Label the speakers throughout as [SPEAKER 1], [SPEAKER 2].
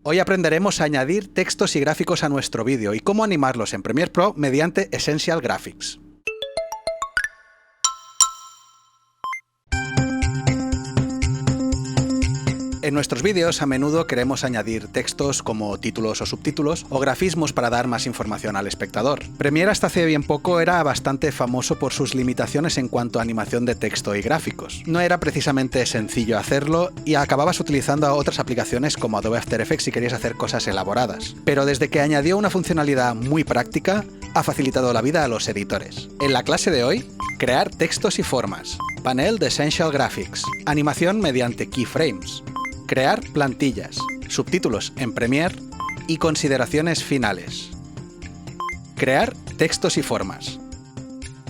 [SPEAKER 1] Hoy aprenderemos a añadir textos y gráficos a nuestro vídeo y cómo animarlos en Premiere Pro mediante Essential Graphics. En nuestros vídeos a menudo queremos añadir textos como títulos o subtítulos o grafismos para dar más información al espectador. Premiere hasta hace bien poco era bastante famoso por sus limitaciones en cuanto a animación de texto y gráficos. No era precisamente sencillo hacerlo y acababas utilizando otras aplicaciones como Adobe After Effects si querías hacer cosas elaboradas. Pero desde que añadió una funcionalidad muy práctica, ha facilitado la vida a los editores. En la clase de hoy, crear textos y formas, panel de Essential Graphics, animación mediante keyframes, crear plantillas, subtítulos en Premiere y consideraciones finales. Crear textos y formas.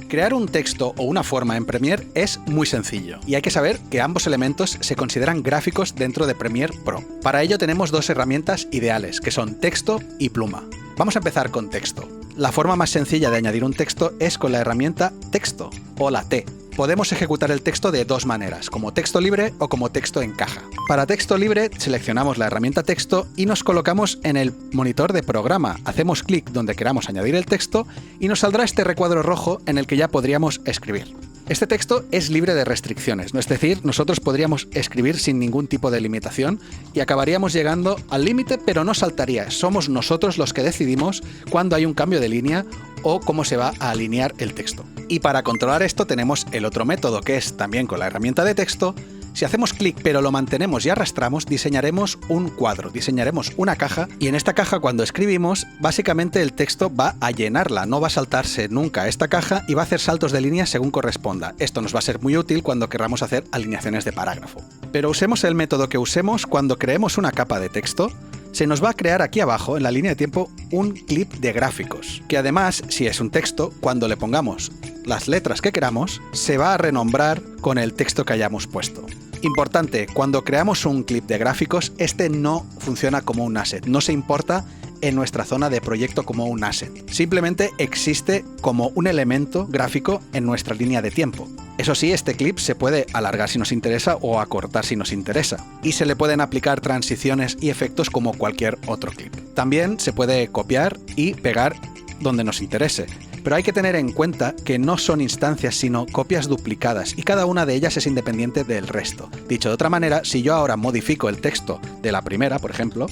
[SPEAKER 1] Crear un texto o una forma en Premiere es muy sencillo, y hay que saber que ambos elementos se consideran gráficos dentro de Premiere Pro. Para ello tenemos dos herramientas ideales, que son texto y pluma. Vamos a empezar con texto. La forma más sencilla de añadir un texto es con la herramienta texto, o la T. Podemos ejecutar el texto de dos maneras, como texto libre o como texto en caja. Para texto libre, seleccionamos la herramienta texto y nos colocamos en el monitor de programa. Hacemos clic donde queramos añadir el texto y nos saldrá este recuadro rojo en el que ya podríamos escribir. Este texto es libre de restricciones, es decir, nosotros podríamos escribir sin ningún tipo de limitación y acabaríamos llegando al límite, pero no saltaría. Somos nosotros los que decidimos cuándo hay un cambio de línea o cómo se va a alinear el texto. Y para controlar esto tenemos el otro método, que es también con la herramienta de texto. Si hacemos clic pero lo mantenemos y arrastramos, diseñaremos un cuadro, diseñaremos una caja, y en esta caja cuando escribimos, básicamente el texto va a llenarla, no va a saltarse nunca esta caja y va a hacer saltos de línea según corresponda. Esto nos va a ser muy útil cuando queramos hacer alineaciones de parágrafo. Pero usemos el método que usemos, cuando creemos una capa de texto, se nos va a crear aquí abajo, en la línea de tiempo, un clip de gráficos, que además, si es un texto, cuando le pongamos las letras que queramos, se va a renombrar con el texto que hayamos puesto. Importante, cuando creamos un clip de gráficos, este no funciona como un asset, no se importa en nuestra zona de proyecto como un asset. Simplemente existe como un elemento gráfico en nuestra línea de tiempo. Eso sí, este clip se puede alargar si nos interesa o acortar si nos interesa. Y se le pueden aplicar transiciones y efectos como cualquier otro clip. También se puede copiar y pegar donde nos interese. Pero hay que tener en cuenta que no son instancias sino copias duplicadas y cada una de ellas es independiente del resto. Dicho de otra manera, si yo ahora modifico el texto de la primera, por ejemplo,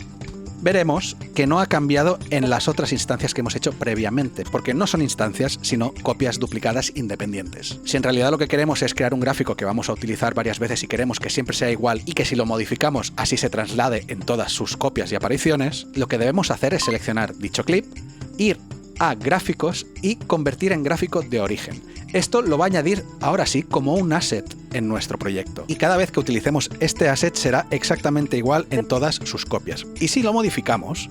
[SPEAKER 1] veremos que no ha cambiado en las otras instancias que hemos hecho previamente, porque no son instancias, sino copias duplicadas independientes. Si en realidad lo que queremos es crear un gráfico que vamos a utilizar varias veces y queremos que siempre sea igual y que si lo modificamos así se traslade en todas sus copias y apariciones, lo que debemos hacer es seleccionar dicho clip, ir a gráficos y convertir en gráfico de origen. Esto lo va a añadir ahora sí como un asset en nuestro proyecto y cada vez que utilicemos este asset será exactamente igual en todas sus copias. Y si lo modificamos,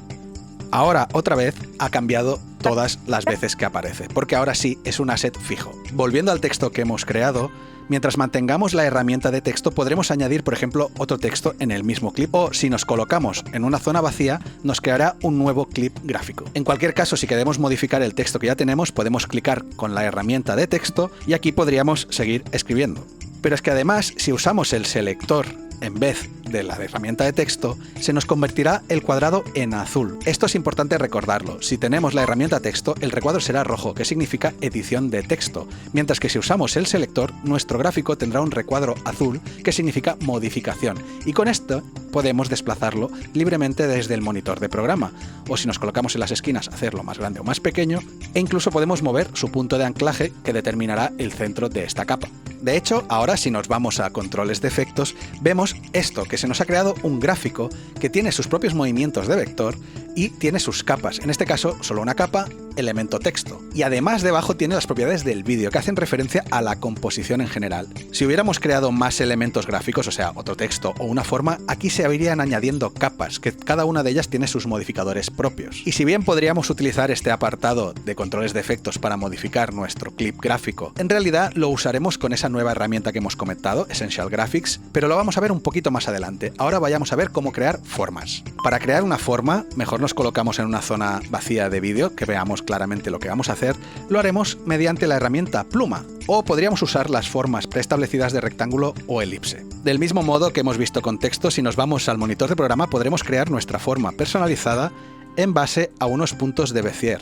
[SPEAKER 1] ahora otra vez ha cambiado todas las veces que aparece, porque ahora sí es un asset fijo. Volviendo al texto que hemos creado, mientras mantengamos la herramienta de texto podremos añadir, por ejemplo, otro texto en el mismo clip, o si nos colocamos en una zona vacía, nos creará un nuevo clip gráfico. En cualquier caso, si queremos modificar el texto que ya tenemos, podemos clicar con la herramienta de texto y aquí podríamos seguir escribiendo. Pero es que además, si usamos el selector en vez de la herramienta de texto, se nos convertirá el cuadrado en azul. Esto es importante recordarlo. Si tenemos la herramienta texto, el recuadro será rojo, que significa edición de texto, mientras que si usamos el selector, nuestro gráfico tendrá un recuadro azul, que significa modificación, y con esto podemos desplazarlo libremente desde el monitor de programa, o si nos colocamos en las esquinas, hacerlo más grande o más pequeño, e incluso podemos mover su punto de anclaje que determinará el centro de esta capa. De hecho, ahora si nos vamos a controles de efectos, vemos esto, que se nos ha creado un gráfico que tiene sus propios movimientos de vector y tiene sus capas, en este caso solo una capa, elemento texto. Y además debajo tiene las propiedades del vídeo que hacen referencia a la composición en general. Si hubiéramos creado más elementos gráficos, o sea, otro texto o una forma, aquí se irían añadiendo capas, que cada una de ellas tiene sus modificadores propios. Y si bien podríamos utilizar este apartado de controles de efectos para modificar nuestro clip gráfico, en realidad lo usaremos con esa nueva herramienta que hemos comentado, Essential Graphics, pero lo vamos a ver un poquito más adelante. Ahora vayamos a ver cómo crear formas. Para crear una forma, mejor nos colocamos en una zona vacía de vídeo, que veamos entendamos claramente lo que vamos a hacer, lo haremos mediante la herramienta pluma, o podríamos usar las formas preestablecidas de rectángulo o elipse. Del mismo modo que hemos visto con texto, si nos vamos al monitor de programa podremos crear nuestra forma personalizada en base a unos puntos de Bézier.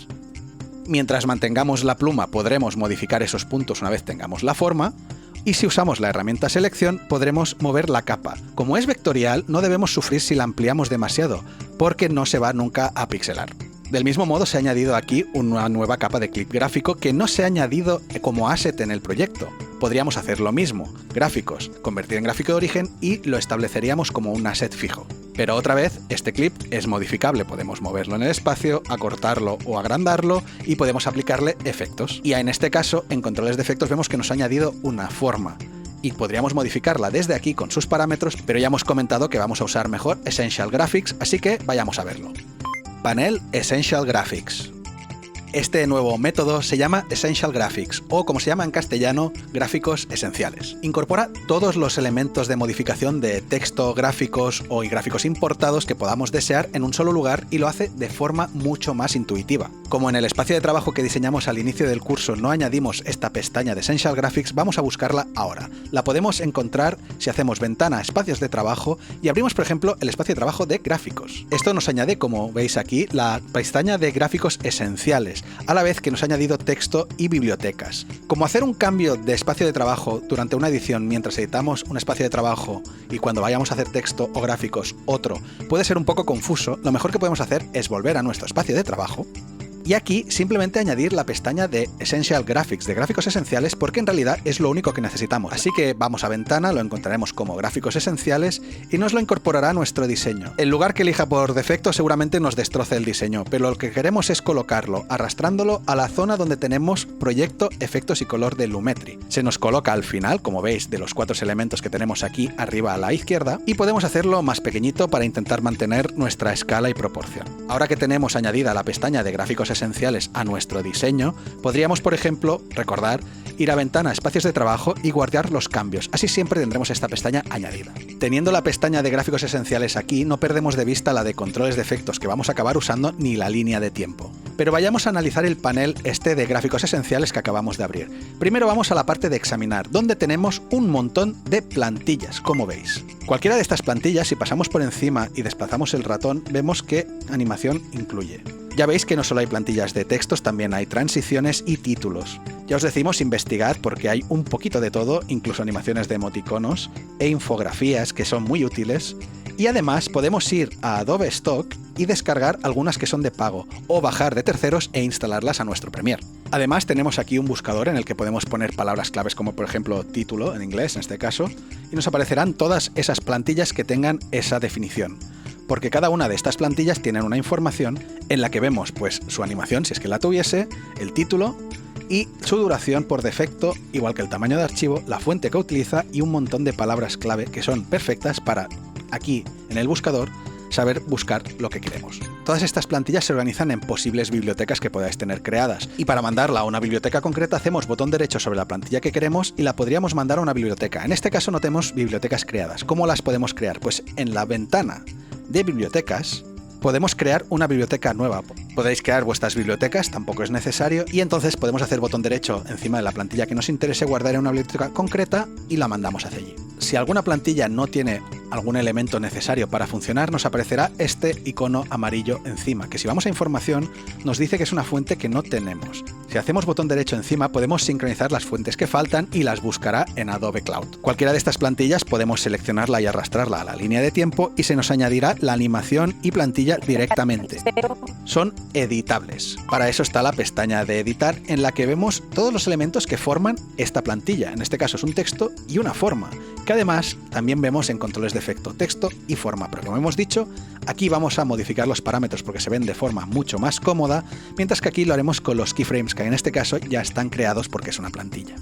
[SPEAKER 1] Mientras mantengamos la pluma podremos modificar esos puntos una vez tengamos la forma, y si usamos la herramienta selección podremos mover la capa. Como es vectorial, no debemos sufrir si la ampliamos demasiado, porque no se va nunca a pixelar. Del mismo modo se ha añadido aquí una nueva capa de clip gráfico que no se ha añadido como asset en el proyecto. Podríamos hacer lo mismo, gráficos, convertir en gráfico de origen y lo estableceríamos como un asset fijo. Pero otra vez, este clip es modificable, podemos moverlo en el espacio, acortarlo o agrandarlo y podemos aplicarle efectos. Y en este caso, en controles de efectos vemos que nos ha añadido una forma. Y podríamos modificarla desde aquí con sus parámetros, pero ya hemos comentado que vamos a usar mejor Essential Graphics, así que vayamos a verlo. Panel Essential Graphics. Este nuevo método se llama Essential Graphics, o como se llama en castellano, gráficos esenciales. Incorpora todos los elementos de modificación de texto, gráficos y gráficos importados que podamos desear en un solo lugar y lo hace de forma mucho más intuitiva. Como en el espacio de trabajo que diseñamos al inicio del curso no añadimos esta pestaña de Essential Graphics, vamos a buscarla ahora. La podemos encontrar si hacemos ventana, espacios de trabajo y abrimos, por ejemplo, el espacio de trabajo de gráficos. Esto nos añade, como veis aquí, la pestaña de gráficos esenciales, a la vez que nos ha añadido texto y bibliotecas. Como hacer un cambio de espacio de trabajo durante una edición mientras editamos un espacio de trabajo y cuando vayamos a hacer texto o gráficos otro puede ser un poco confuso, lo mejor que podemos hacer es volver a nuestro espacio de trabajo y aquí simplemente añadir la pestaña de Essential Graphics, de gráficos esenciales, porque en realidad es lo único que necesitamos. Así que vamos a ventana, lo encontraremos como gráficos esenciales y nos lo incorporará a nuestro diseño. El lugar que elija por defecto seguramente nos destroce el diseño, pero lo que queremos es colocarlo, arrastrándolo a la zona donde tenemos proyecto, efectos y color de Lumetri. Se nos coloca al final, como veis, de los 4 elementos que tenemos aquí arriba a la izquierda, y podemos hacerlo más pequeñito para intentar mantener nuestra escala y proporción. Ahora que tenemos añadida la pestaña de gráficos esenciales a nuestro diseño, podríamos, por ejemplo, recordar, ir a ventana, espacios de trabajo y guardar los cambios. Así siempre tendremos esta pestaña añadida. Teniendo la pestaña de gráficos esenciales aquí, no perdemos de vista la de controles de efectos que vamos a acabar usando ni la línea de tiempo. Pero vayamos a analizar el panel este de gráficos esenciales que acabamos de abrir. Primero vamos a la parte de examinar, donde tenemos un montón de plantillas, como veis. Cualquiera de estas plantillas, si pasamos por encima y desplazamos el ratón, vemos qué animación incluye. Ya veis que no solo hay plantillas de textos, también hay transiciones y títulos. Ya os decimos investigad porque hay un poquito de todo, incluso animaciones de emoticonos e infografías que son muy útiles. Y además podemos ir a Adobe Stock y descargar algunas que son de pago, o bajar de terceros e instalarlas a nuestro Premiere. Además tenemos aquí un buscador en el que podemos poner palabras claves como por ejemplo título, en inglés en este caso, y nos aparecerán todas esas plantillas que tengan esa definición. Porque cada una de estas plantillas tienen una información en la que vemos pues su animación, si es que la tuviese, el título y su duración por defecto, igual que el tamaño de archivo, la fuente que utiliza y un montón de palabras clave que son perfectas para, aquí en el buscador, saber buscar lo que queremos. Todas estas plantillas se organizan en posibles bibliotecas que podáis tener creadas, y para mandarla a una biblioteca concreta hacemos botón derecho sobre la plantilla que queremos y la podríamos mandar a una biblioteca. En este caso no tenemos bibliotecas creadas. ¿Cómo las podemos crear? Pues en la ventana de bibliotecas podemos crear una biblioteca nueva. Podéis crear vuestras bibliotecas, tampoco es necesario, y entonces podemos hacer botón derecho encima de la plantilla que nos interese, guardar en una biblioteca concreta y la mandamos hacia allí. Si alguna plantilla no tiene algún elemento necesario para funcionar, nos aparecerá este icono amarillo encima, que si vamos a información nos dice que es una fuente que no tenemos. Si hacemos botón derecho encima podemos sincronizar las fuentes que faltan y las buscará en Adobe Cloud. Cualquiera de estas plantillas podemos seleccionarla y arrastrarla a la línea de tiempo y se nos añadirá la animación y plantilla directamente. Son editables. Para eso está la pestaña de editar en la que vemos todos los elementos que forman esta plantilla. En este caso es un texto y una forma, que además también vemos en controles de efecto, texto y forma. Pero como hemos dicho, aquí vamos a modificar los parámetros porque se ven de forma mucho más cómoda, mientras que aquí lo haremos con los keyframes, que en este caso ya están creados porque es una plantilla.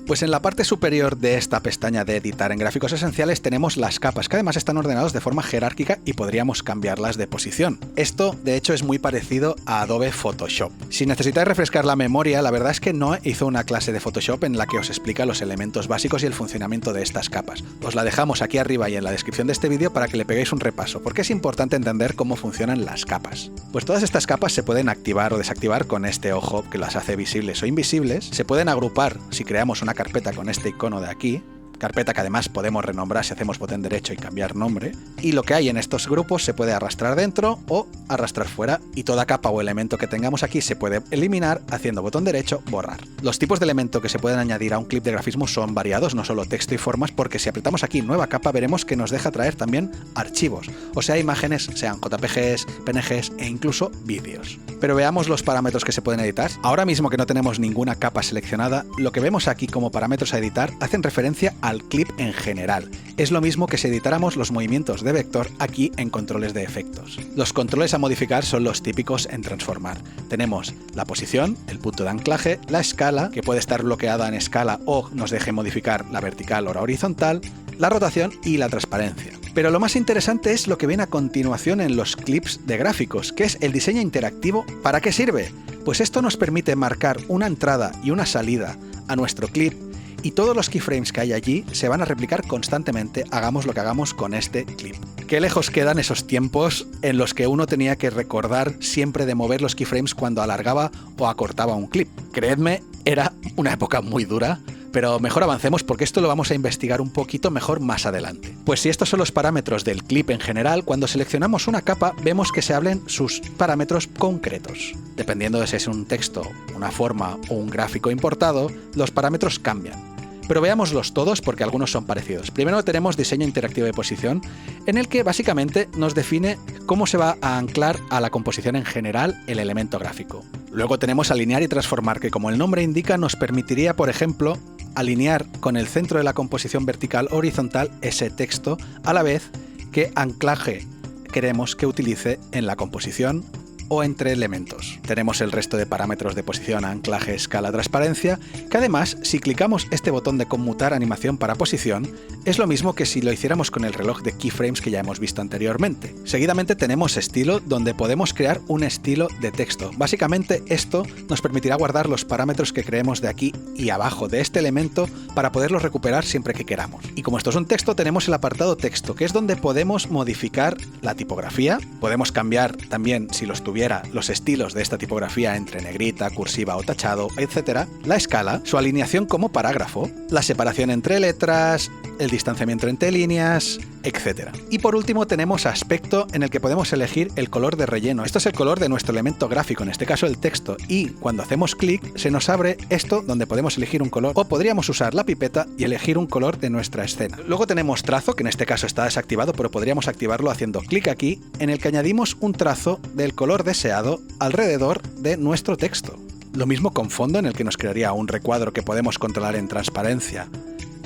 [SPEAKER 1] Pues en la parte superior de esta pestaña de editar en gráficos esenciales tenemos las capas, que además están ordenadas de forma jerárquica y podríamos cambiarlas de posición. Esto, de hecho, es muy parecido a Adobe Photoshop. Si necesitáis refrescar la memoria, la verdad es que no hizo una clase de Photoshop en la que os explica los elementos básicos y el funcionamiento de estas capas. Os la dejamos aquí arriba y en la descripción de este vídeo para que le peguéis un repaso, porque es importante entender cómo funcionan las capas. Pues todas estas capas se pueden activar o desactivar con este ojo que las hace visibles o invisibles. Se pueden agrupar si creamos una carpeta con este icono de aquí, carpeta que además podemos renombrar si hacemos botón derecho y cambiar nombre, y lo que hay en estos grupos se puede arrastrar dentro o arrastrar fuera, y toda capa o elemento que tengamos aquí se puede eliminar haciendo botón derecho, borrar. Los tipos de elemento que se pueden añadir a un clip de grafismo son variados, no solo texto y formas, porque si apretamos aquí nueva capa veremos que nos deja traer también archivos, o sea imágenes, sean JPGs, PNGs e incluso vídeos. Pero veamos los parámetros que se pueden editar. Ahora mismo que no tenemos ninguna capa seleccionada, lo que vemos aquí como parámetros a editar hacen referencia al clip en general. Es lo mismo que si editáramos los movimientos de vector aquí en controles de efectos. Los controles a modificar son los típicos en transformar. Tenemos la posición, el punto de anclaje, la escala, que puede estar bloqueada en escala o nos deje modificar la vertical o la horizontal, la rotación y la transparencia. Pero lo más interesante es lo que viene a continuación en los clips de gráficos, que es el diseño interactivo. ¿Para qué sirve? Pues esto nos permite marcar una entrada y una salida a nuestro clip, y todos los keyframes que hay allí se van a replicar constantemente, hagamos lo que hagamos con este clip. Qué lejos quedan esos tiempos en los que uno tenía que recordar siempre de mover los keyframes cuando alargaba o acortaba un clip. Creedme, era una época muy dura, pero mejor avancemos porque esto lo vamos a investigar un poquito mejor más adelante. Pues si estos son los parámetros del clip en general, cuando seleccionamos una capa vemos que se abren sus parámetros concretos. Dependiendo de si es un texto, una forma o un gráfico importado, los parámetros cambian. Pero veámoslos todos porque algunos son parecidos. Primero tenemos diseño interactivo de posición, en el que básicamente nos define cómo se va a anclar a la composición en general el elemento gráfico. Luego tenemos alinear y transformar, que como el nombre indica nos permitiría, por ejemplo, alinear con el centro de la composición vertical o horizontal ese texto, a la vez que anclaje queremos que utilice en la composición o entre elementos. Tenemos el resto de parámetros de posición, anclaje, escala, transparencia, que además, si clicamos este botón de conmutar animación para posición, es lo mismo que si lo hiciéramos con el reloj de keyframes que ya hemos visto anteriormente. Seguidamente tenemos estilo, donde podemos crear un estilo de texto. Básicamente esto nos permitirá guardar los parámetros que creemos de aquí y abajo de este elemento para poderlos recuperar siempre que queramos. Y como esto es un texto, tenemos el apartado texto, que es donde podemos modificar la tipografía, podemos cambiar también, si los tuviera, los estilos de esta tipografía entre negrita, cursiva o tachado, etc., la escala, su alineación como parágrafo, la separación entre letras, el distanciamiento entre líneas, etc. Y por último tenemos aspecto, en el que podemos elegir el color de relleno. Esto es el color de nuestro elemento gráfico, en este caso el texto, y cuando hacemos clic se nos abre esto donde podemos elegir un color, o podríamos usar la pipeta y elegir un color de nuestra escena. Luego tenemos trazo, que en este caso está desactivado, pero podríamos activarlo haciendo clic aquí, en el que añadimos un trazo del color deseado alrededor de nuestro texto. Lo mismo con fondo, en el que nos crearía un recuadro que podemos controlar en transparencia,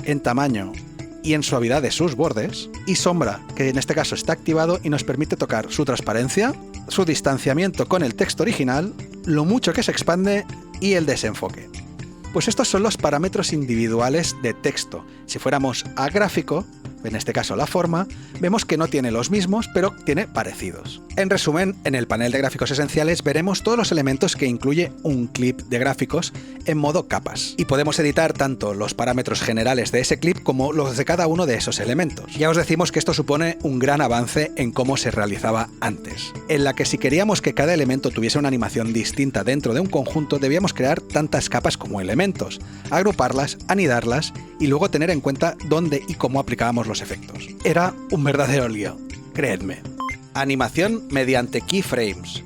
[SPEAKER 1] en tamaño y en suavidad de sus bordes, y sombra, que en este caso está activado y nos permite tocar su transparencia, su distanciamiento con el texto original, lo mucho que se expande y el desenfoque. Pues estos son los parámetros individuales de texto. Si fuéramos a gráfico, en este caso la forma, vemos que no tiene los mismos, pero tiene parecidos. En resumen, en el panel de gráficos esenciales veremos todos los elementos que incluye un clip de gráficos en modo capas. Y podemos editar tanto los parámetros generales de ese clip como los de cada uno de esos elementos. Ya os decimos que esto supone un gran avance en cómo se realizaba antes, en la que si queríamos que cada elemento tuviese una animación distinta dentro de un conjunto, debíamos crear tantas capas como elementos, agruparlas, anidarlas y luego tener en cuenta dónde y cómo aplicábamos los efectos. Era un verdadero lío, creedme. Animación mediante keyframes.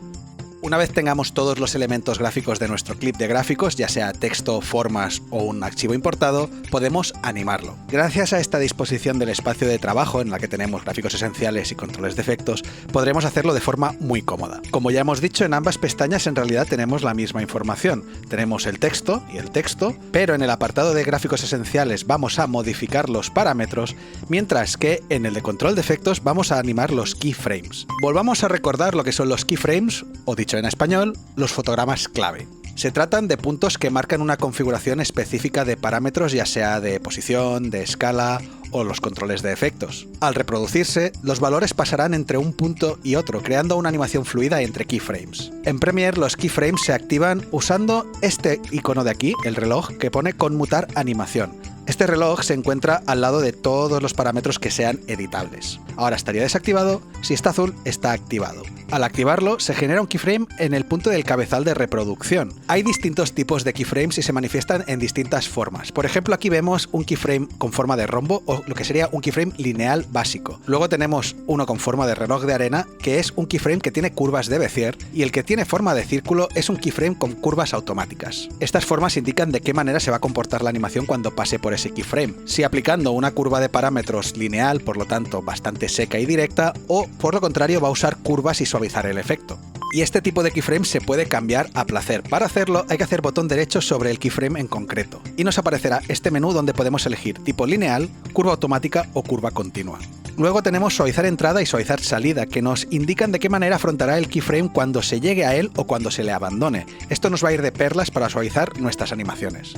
[SPEAKER 1] Una vez tengamos todos los elementos gráficos de nuestro clip de gráficos, ya sea texto, formas o un archivo importado, podemos animarlo. Gracias a esta disposición del espacio de trabajo en la que tenemos gráficos esenciales y controles de efectos, podremos hacerlo de forma muy cómoda. Como ya hemos dicho, en ambas pestañas en realidad tenemos la misma información. Tenemos el texto y el texto, pero en el apartado de gráficos esenciales vamos a modificar los parámetros, mientras que en el de control de efectos vamos a animar los keyframes. Volvamos a recordar lo que son los keyframes, o dicho en español, los fotogramas clave. Se tratan de puntos que marcan una configuración específica de parámetros, ya sea de posición, de escala o los controles de efectos. Al reproducirse, los valores pasarán entre un punto y otro, creando una animación fluida entre keyframes. En Premiere, los keyframes se activan usando este icono de aquí, el reloj, que pone conmutar animación. Este reloj se encuentra al lado de todos los parámetros que sean editables. Ahora estaría desactivado, si está azul está activado. Al activarlo se genera un keyframe en el punto del cabezal de reproducción. Hay distintos tipos de keyframes y se manifiestan en distintas formas. Por ejemplo, aquí vemos un keyframe con forma de rombo o lo que sería un keyframe lineal básico. Luego tenemos uno con forma de reloj de arena, que es un keyframe que tiene curvas de Bezier, y el que tiene forma de círculo es un keyframe con curvas automáticas. Estas formas indican de qué manera se va a comportar la animación cuando pase por ese keyframe, si aplicando una curva de parámetros lineal, por lo tanto bastante seca y directa, o por lo contrario va a usar curvas y suavizar el efecto. Y este tipo de keyframe se puede cambiar a placer. Para hacerlo hay que hacer botón derecho sobre el keyframe en concreto, y nos aparecerá este menú donde podemos elegir tipo lineal, curva automática o curva continua. Luego tenemos suavizar entrada y suavizar salida, que nos indican de qué manera afrontará el keyframe cuando se llegue a él o cuando se le abandone. Esto nos va a ir de perlas para suavizar nuestras animaciones.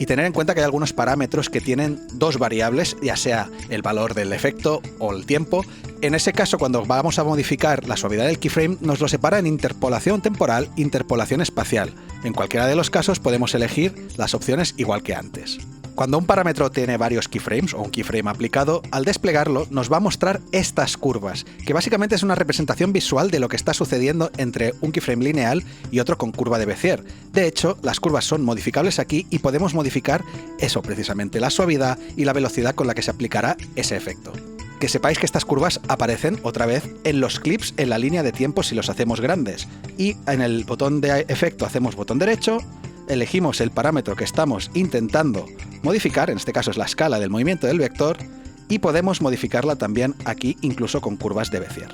[SPEAKER 1] Y tener en cuenta que hay algunos parámetros que tienen dos variables, ya sea el valor del efecto o el tiempo. En ese caso, cuando vamos a modificar la suavidad del keyframe, nos lo separa en interpolación temporal, interpolación espacial. En cualquiera de los casos podemos elegir las opciones igual que antes. Cuando un parámetro tiene varios keyframes o un keyframe aplicado, al desplegarlo nos va a mostrar estas curvas, que básicamente es una representación visual de lo que está sucediendo entre un keyframe lineal y otro con curva de Bezier. De hecho, las curvas son modificables aquí y podemos modificar eso precisamente, la suavidad y la velocidad con la que se aplicará ese efecto. Que sepáis que estas curvas aparecen otra vez en los clips en la línea de tiempo si los hacemos grandes. Y en el botón de efecto hacemos botón derecho, elegimos el parámetro que estamos intentando modificar, en este caso es la escala del movimiento del vector, y podemos modificarla también aquí incluso con curvas de Bezier.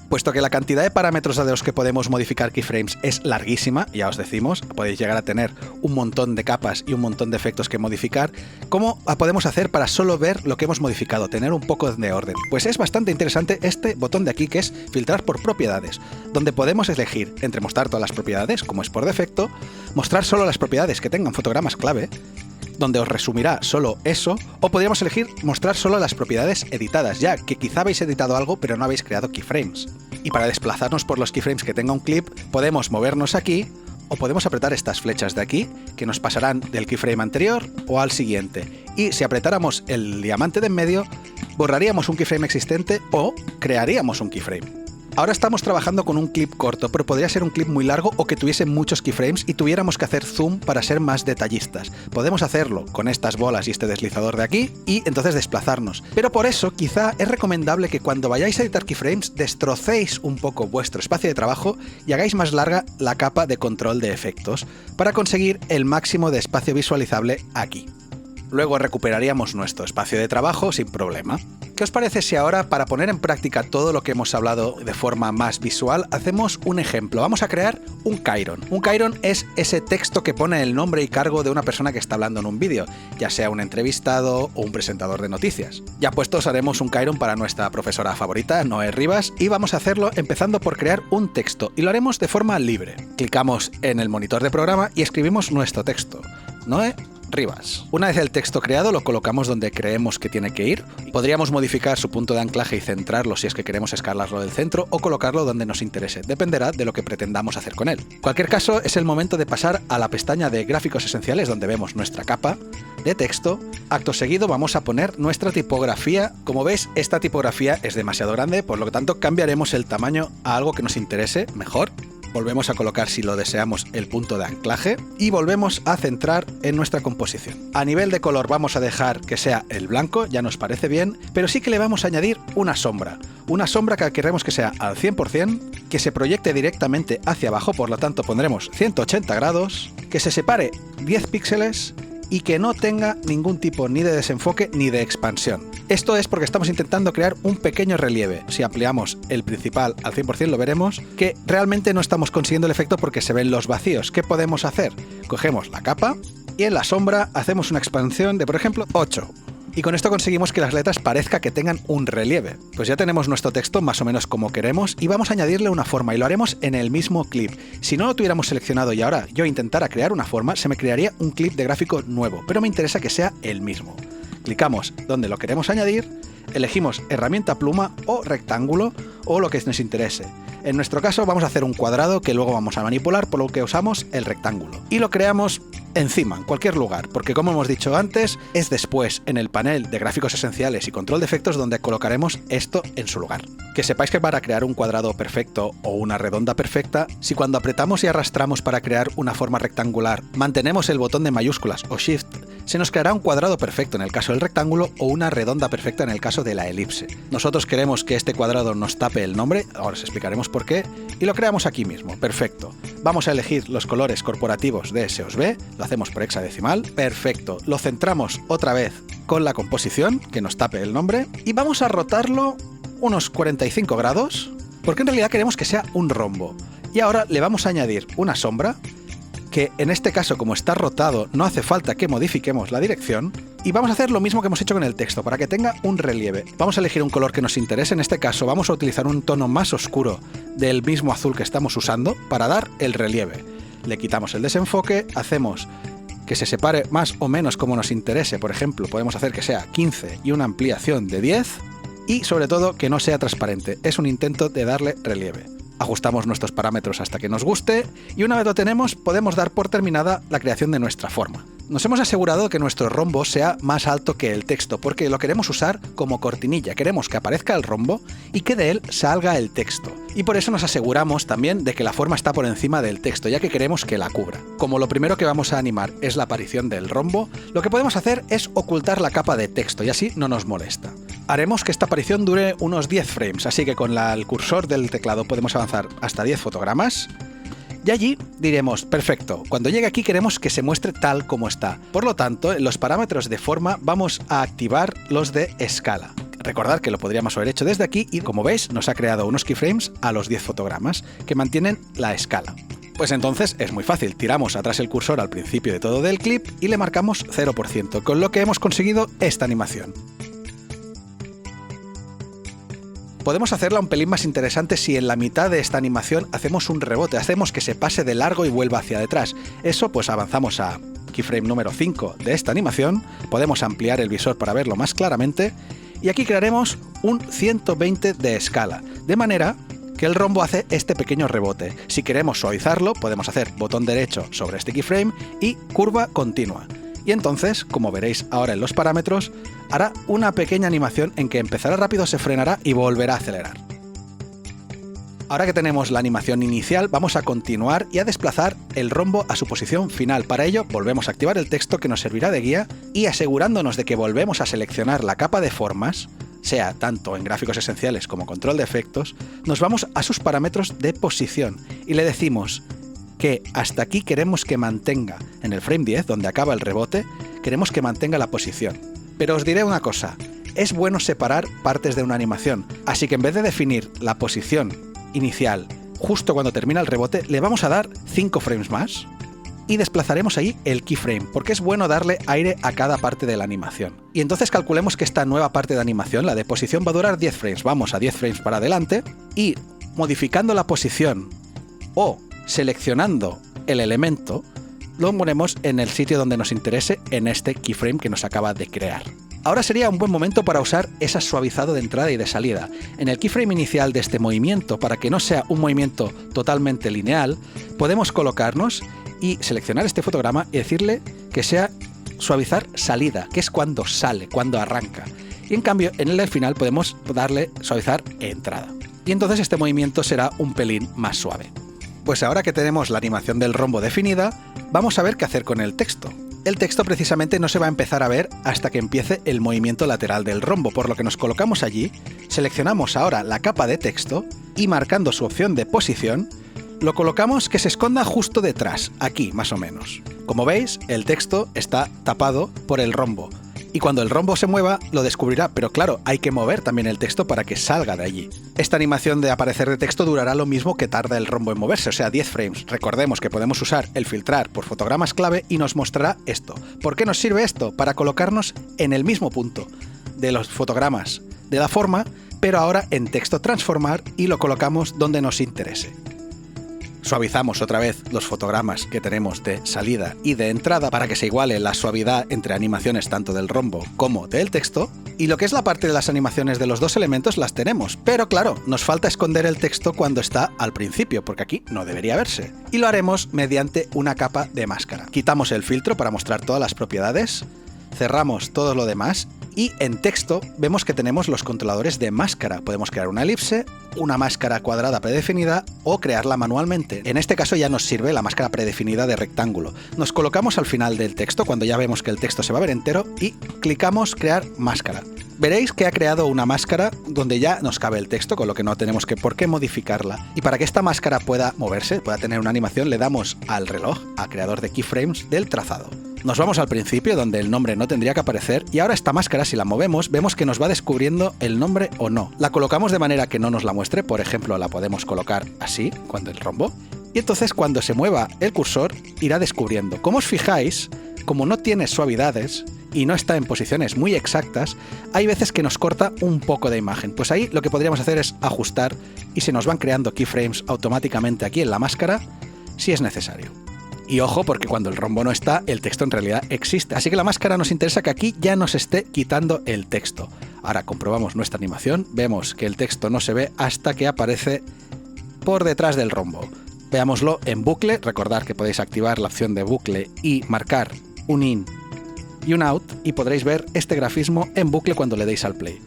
[SPEAKER 1] Puesto que la cantidad de parámetros de los que podemos modificar keyframes es larguísima, ya os decimos, podéis llegar a tener un montón de capas y un montón de efectos que modificar, ¿cómo podemos hacer para solo ver lo que hemos modificado, tener un poco de orden? Pues es bastante interesante este botón de aquí, que es filtrar por propiedades, donde podemos elegir entre mostrar todas las propiedades, como es por defecto, mostrar solo las propiedades que tengan fotogramas clave, donde os resumirá solo eso, o podríamos elegir mostrar solo las propiedades editadas, ya que quizá habéis editado algo pero no habéis creado keyframes. Y para desplazarnos por los keyframes que tenga un clip, podemos movernos aquí, o podemos apretar estas flechas de aquí, que nos pasarán del keyframe anterior o al siguiente. Y si apretáramos el diamante de en medio, borraríamos un keyframe existente o crearíamos un keyframe. Ahora estamos trabajando con un clip corto, pero podría ser un clip muy largo o que tuviese muchos keyframes y tuviéramos que hacer zoom para ser más detallistas. Podemos hacerlo con estas bolas y este deslizador de aquí y entonces desplazarnos. Pero por eso quizá es recomendable que cuando vayáis a editar keyframes destrocéis un poco vuestro espacio de trabajo y hagáis más larga la capa de control de efectos para conseguir el máximo de espacio visualizable aquí. Luego recuperaríamos nuestro espacio de trabajo sin problema. ¿Qué os parece si ahora, para poner en práctica todo lo que hemos hablado de forma más visual, hacemos un ejemplo? Vamos a crear un Chiron. Un Chiron es ese texto que pone el nombre y cargo de una persona que está hablando en un vídeo, ya sea un entrevistado o un presentador de noticias. Ya puestos, haremos un Chiron para nuestra profesora favorita, Noé Rivas, y vamos a hacerlo empezando por crear un texto, y lo haremos de forma libre. Clicamos en el monitor de programa y escribimos nuestro texto. Noé Rivas. Una vez el texto creado, lo colocamos donde creemos que tiene que ir. Podríamos modificar su punto de anclaje y centrarlo si es que queremos escalarlo del centro o colocarlo donde nos interese. Dependerá de lo que pretendamos hacer con él. En cualquier caso, es el momento de pasar a la pestaña de gráficos esenciales donde vemos nuestra capa de texto. Acto seguido vamos a poner nuestra tipografía. Como veis, esta tipografía es demasiado grande, por lo tanto cambiaremos el tamaño a algo que nos interese mejor. Volvemos a colocar, si lo deseamos, el punto de anclaje y volvemos a centrar en nuestra composición. A nivel de color vamos a dejar que sea el blanco, ya nos parece bien, pero sí que le vamos a añadir una sombra que queremos que sea al 100%, que se proyecte directamente hacia abajo, por lo tanto pondremos 180 grados, que se separe 10 píxeles y que no tenga ningún tipo ni de desenfoque ni de expansión. Esto es porque estamos intentando crear un pequeño relieve. Si ampliamos el principal al 100% lo veremos que realmente no estamos consiguiendo el efecto porque se ven los vacíos. ¿Qué podemos hacer? Cogemos la capa y en la sombra hacemos una expansión de, por ejemplo, 8. Y con esto conseguimos que las letras parezca que tengan un relieve. Pues ya tenemos nuestro texto más o menos como queremos y vamos a añadirle una forma y lo haremos en el mismo clip. Si no lo tuviéramos seleccionado y ahora yo intentara crear una forma, se me crearía un clip de gráfico nuevo, pero me interesa que sea el mismo. Clicamos donde lo queremos añadir, elegimos herramienta pluma o rectángulo o lo que nos interese. En nuestro caso vamos a hacer un cuadrado que luego vamos a manipular, por lo que usamos el rectángulo. Y lo creamos encima, en cualquier lugar, porque como hemos dicho antes, es después en el panel de gráficos esenciales y control de efectos donde colocaremos esto en su lugar. Que sepáis que para crear un cuadrado perfecto o una redonda perfecta, si cuando apretamos y arrastramos para crear una forma rectangular mantenemos el botón de mayúsculas o Shift, se nos creará un cuadrado perfecto en el caso del rectángulo o una redonda perfecta en el caso de la elipse. Nosotros queremos que este cuadrado nos tape el nombre, ahora os explicaremos por qué, y lo creamos aquí mismo, perfecto. Vamos a elegir los colores corporativos de SOSV, lo hacemos por hexadecimal, perfecto. Lo centramos otra vez con la composición, que nos tape el nombre, y vamos a rotarlo unos 45 grados, porque en realidad queremos que sea un rombo. Y ahora le vamos a añadir una sombra, que en este caso, como está rotado, no hace falta que modifiquemos la dirección, y vamos a hacer lo mismo que hemos hecho con el texto, para que tenga un relieve. Vamos a elegir un color que nos interese, en este caso vamos a utilizar un tono más oscuro del mismo azul que estamos usando para dar el relieve. Le quitamos el desenfoque, hacemos que se separe más o menos como nos interese, por ejemplo, podemos hacer que sea 15 y una ampliación de 10, y sobre todo que no sea transparente, es un intento de darle relieve. Ajustamos nuestros parámetros hasta que nos guste y una vez lo tenemos podemos dar por terminada la creación de nuestra forma. Nos hemos asegurado que nuestro rombo sea más alto que el texto porque lo queremos usar como cortinilla, queremos que aparezca el rombo y que de él salga el texto. Y por eso nos aseguramos también de que la forma está por encima del texto, ya que queremos que la cubra. Como lo primero que vamos a animar es la aparición del rombo, lo que podemos hacer es ocultar la capa de texto y así no nos molesta. Haremos que esta aparición dure unos 10 frames, así que con el cursor del teclado podemos avanzar hasta 10 fotogramas. Y allí diremos, perfecto, cuando llegue aquí queremos que se muestre tal como está. Por lo tanto, en los parámetros de forma vamos a activar los de escala. Recordad que lo podríamos haber hecho desde aquí y como veis nos ha creado unos keyframes a los 10 fotogramas que mantienen la escala. Pues entonces es muy fácil, tiramos atrás el cursor al principio de todo del clip y le marcamos 0%, con lo que hemos conseguido esta animación. Podemos hacerla un pelín más interesante si en la mitad de esta animación hacemos un rebote, hacemos que se pase de largo y vuelva hacia detrás. Eso pues avanzamos a keyframe número 5 de esta animación, podemos ampliar el visor para verlo más claramente y aquí crearemos un 120 de escala, de manera que el rombo hace este pequeño rebote. Si queremos suavizarlo podemos hacer botón derecho sobre este keyframe y curva continua. Y entonces, como veréis ahora en los parámetros, hará una pequeña animación en que empezará rápido, se frenará y volverá a acelerar. Ahora que tenemos la animación inicial, vamos a continuar y a desplazar el rombo a su posición final. Para ello, volvemos a activar el texto que nos servirá de guía y asegurándonos de que volvemos a seleccionar la capa de formas, sea tanto en gráficos esenciales como control de efectos, nos vamos a sus parámetros de posición y le decimos que hasta aquí queremos que mantenga, en el frame 10, donde acaba el rebote, queremos que mantenga la posición. Pero os diré una cosa, es bueno separar partes de una animación, así que en vez de definir la posición inicial justo cuando termina el rebote, le vamos a dar 5 frames más y desplazaremos ahí el keyframe, porque es bueno darle aire a cada parte de la animación. Y entonces calculemos que esta nueva parte de animación, la de posición, va a durar 10 frames. Vamos a 10 frames para adelante y modificando la posición o seleccionando el elemento, lo ponemos en el sitio donde nos interese en este keyframe que nos acaba de crear. Ahora sería un buen momento para usar ese suavizado de entrada y de salida. En el keyframe inicial de este movimiento, para que no sea un movimiento totalmente lineal, podemos colocarnos y seleccionar este fotograma y decirle que sea suavizar salida, que es cuando sale, cuando arranca. Y en cambio, en el final podemos darle suavizar entrada. Y entonces este movimiento será un pelín más suave. Pues ahora que tenemos la animación del rombo definida, vamos a ver qué hacer con el texto. El texto precisamente no se va a empezar a ver hasta que empiece el movimiento lateral del rombo, por lo que nos colocamos allí, seleccionamos ahora la capa de texto y marcando su opción de posición, lo colocamos que se esconda justo detrás, aquí más o menos. Como veis, el texto está tapado por el rombo Y cuando el rombo se mueva, lo descubrirá, pero claro, hay que mover también el texto para que salga de allí. Esta animación de aparecer de texto durará lo mismo que tarda el rombo en moverse, o sea, 10 frames. Recordemos que podemos usar el filtrar por fotogramas clave y nos mostrará esto. ¿Por qué nos sirve esto? Para colocarnos en el mismo punto de los fotogramas de la forma, pero ahora en texto transformar y lo colocamos donde nos interese. Suavizamos otra vez los fotogramas que tenemos de salida y de entrada para que se iguale la suavidad entre animaciones tanto del rombo como del texto, y lo que es la parte de las animaciones de los dos elementos las tenemos, pero claro, nos falta esconder el texto cuando está al principio, porque aquí no debería verse. Y lo haremos mediante una capa de máscara. Quitamos el filtro para mostrar todas las propiedades, cerramos todo lo demás y en texto vemos que tenemos los controladores de máscara. Podemos crear una elipse, una máscara cuadrada predefinida o crearla manualmente. En este caso ya nos sirve la máscara predefinida de rectángulo. Nos colocamos al final del texto cuando ya vemos que el texto se va a ver entero y clicamos crear máscara. Veréis que ha creado una máscara donde ya nos cabe el texto, con lo que no tenemos por qué modificarla. Y para que esta máscara pueda moverse, pueda tener una animación, le damos al reloj, a creador de keyframes del trazado. Nos vamos al principio, donde el nombre no tendría que aparecer, y ahora esta máscara, si la movemos, vemos que nos va descubriendo el nombre o no. La colocamos de manera que no nos la muestre, por ejemplo, la podemos colocar así, cuando el rombo, y entonces cuando se mueva el cursor, irá descubriendo. Como os fijáis, como no tiene suavidades y no está en posiciones muy exactas, hay veces que nos corta un poco de imagen. Pues ahí lo que podríamos hacer es ajustar y se nos van creando keyframes automáticamente aquí en la máscara, si es necesario. Y ojo, porque cuando el rombo no está, el texto en realidad existe. Así que la máscara nos interesa que aquí ya nos esté quitando el texto. Ahora comprobamos nuestra animación, vemos que el texto no se ve hasta que aparece por detrás del rombo. Veámoslo en bucle, recordad que podéis activar la opción de bucle y marcar un in y un out y podréis ver este grafismo en bucle cuando le deis al play.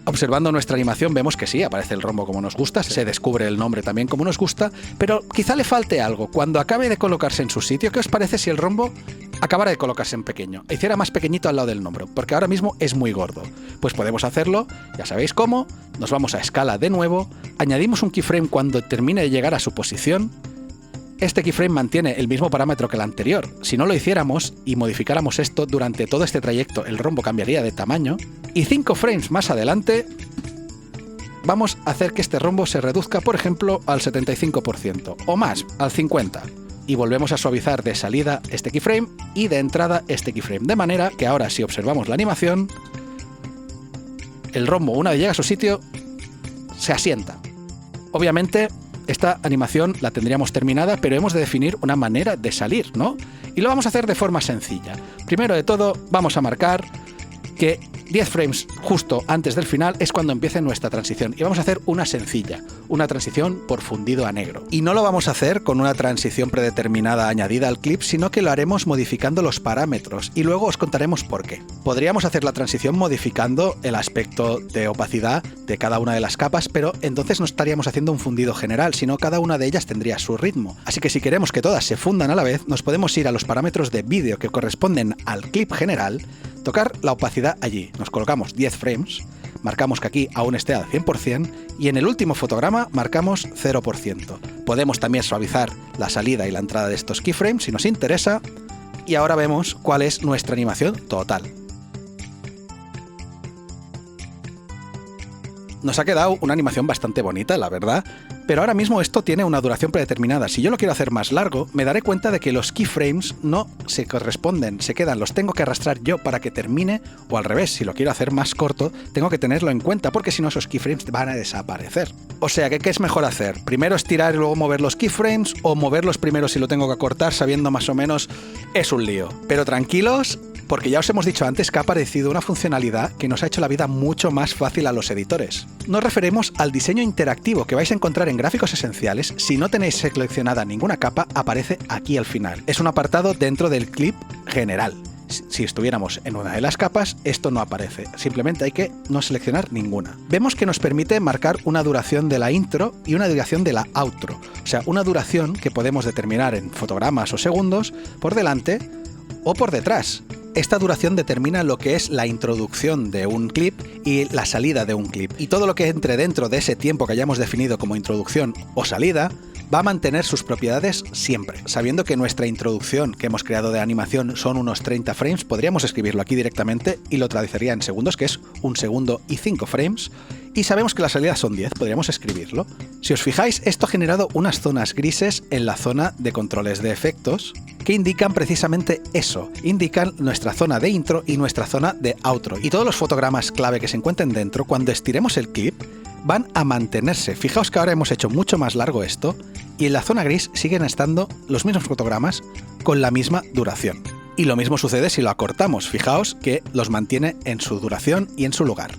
[SPEAKER 1] Observando nuestra animación vemos que sí, aparece el rombo como nos gusta, se descubre el nombre también como nos gusta, pero quizá le falte algo. Cuando acabe de colocarse en su sitio, ¿qué os parece si el rombo acabara de colocarse en pequeño? E hiciera más pequeñito al lado del nombre, porque ahora mismo es muy gordo. Pues podemos hacerlo, ya sabéis cómo, nos vamos a escala de nuevo, añadimos un keyframe cuando termine de llegar a su posición. Este keyframe mantiene el mismo parámetro que el anterior. Si no lo hiciéramos y modificáramos esto durante todo este trayecto, el rombo cambiaría de tamaño. Y 5 frames más adelante, vamos a hacer que este rombo se reduzca, por ejemplo, al 75%, o más, al 50%. Y volvemos a suavizar de salida este keyframe y de entrada este keyframe. De manera que ahora, si observamos la animación, el rombo, una vez llega a su sitio, se asienta. Obviamente, esta animación la tendríamos terminada, pero hemos de definir una manera de salir, ¿no? Y lo vamos a hacer de forma sencilla. Primero de todo, vamos a marcar que 10 frames justo antes del final es cuando empiece nuestra transición. Y vamos a hacer una sencilla, una transición por fundido a negro. Y no lo vamos a hacer con una transición predeterminada añadida al clip, sino que lo haremos modificando los parámetros. Y luego os contaremos por qué. Podríamos hacer la transición modificando el aspecto de opacidad de cada una de las capas, pero entonces no estaríamos haciendo un fundido general, sino cada una de ellas tendría su ritmo. Así que si queremos que todas se fundan a la vez, nos podemos ir a los parámetros de vídeo que corresponden al clip general, tocar la opacidad allí, nos colocamos 10 frames, marcamos que aquí aún esté al 100% y en el último fotograma marcamos 0%. Podemos también suavizar la salida y la entrada de estos keyframes si nos interesa y ahora vemos cuál es nuestra animación total. Nos ha quedado una animación bastante bonita, la verdad, pero ahora mismo esto tiene una duración predeterminada. Si yo lo quiero hacer más largo, me daré cuenta de que los keyframes no se corresponden, se quedan, los tengo que arrastrar yo para que termine, o al revés, si lo quiero hacer más corto, tengo que tenerlo en cuenta, porque si no esos keyframes van a desaparecer. O sea, ¿qué es mejor hacer? ¿Primero estirar y luego mover los keyframes, o moverlos primero si lo tengo que acortar, sabiendo más o menos? Es un lío. Pero tranquilos, porque ya os hemos dicho antes que ha aparecido una funcionalidad que nos ha hecho la vida mucho más fácil a los editores. Nos referimos al diseño interactivo que vais a encontrar en Gráficos Esenciales. Si no tenéis seleccionada ninguna capa, aparece aquí al final. Es un apartado dentro del clip general. Si estuviéramos en una de las capas, esto no aparece. Simplemente hay que no seleccionar ninguna. Vemos que nos permite marcar una duración de la intro y una duración de la outro. O sea, una duración que podemos determinar en fotogramas o segundos por delante o por detrás. Esta duración determina lo que es la introducción de un clip y la salida de un clip. Y todo lo que entre dentro de ese tiempo que hayamos definido como introducción o salida va a mantener sus propiedades siempre. Sabiendo que nuestra introducción que hemos creado de animación son unos 30 frames, podríamos escribirlo aquí directamente y lo traduciría en segundos, que es 1 segundo y 5 frames. Y sabemos que las salidas son 10, podríamos escribirlo. Si os fijáis, esto ha generado unas zonas grises en la zona de controles de efectos que indican precisamente eso. Indican nuestra zona de intro y nuestra zona de outro. Y todos los fotogramas clave que se encuentren dentro, cuando estiremos el clip, van a mantenerse. Fijaos que ahora hemos hecho mucho más largo esto y en la zona gris siguen estando los mismos fotogramas con la misma duración. Y lo mismo sucede si lo acortamos. Fijaos que los mantiene en su duración y en su lugar.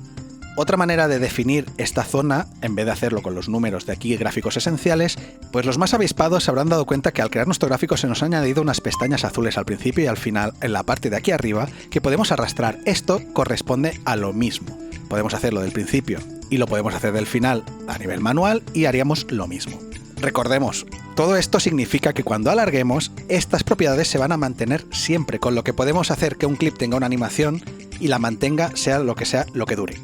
[SPEAKER 1] Otra manera de definir esta zona, en vez de hacerlo con los números de aquí gráficos esenciales, pues los más avispados se habrán dado cuenta que al crear nuestro gráfico se nos han añadido unas pestañas azules al principio y al final en la parte de aquí arriba que podemos arrastrar. Esto corresponde a lo mismo. Podemos hacerlo del principio y lo podemos hacer del final a nivel manual y haríamos lo mismo. Recordemos, todo esto significa que cuando alarguemos, estas propiedades se van a mantener siempre, con lo que podemos hacer que un clip tenga una animación y la mantenga sea lo que dure.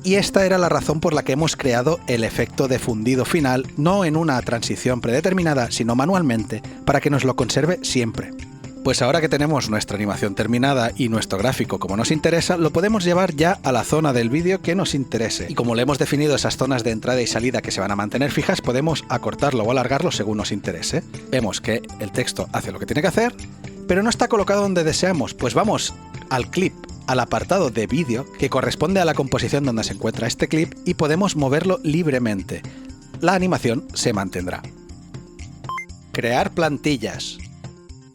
[SPEAKER 1] Y esta era la razón por la que hemos creado el efecto de fundido final, no en una transición predeterminada, sino manualmente, para que nos lo conserve siempre. Pues ahora que tenemos nuestra animación terminada y nuestro gráfico como nos interesa, lo podemos llevar ya a la zona del vídeo que nos interese. Y como le hemos definido esas zonas de entrada y salida que se van a mantener fijas, podemos acortarlo o alargarlo según nos interese. Vemos que el texto hace lo que tiene que hacer, pero no está colocado donde deseamos, pues vamos al clip, al apartado de vídeo que corresponde a la composición donde se encuentra este clip y podemos moverlo libremente. La animación se mantendrá. Crear plantillas.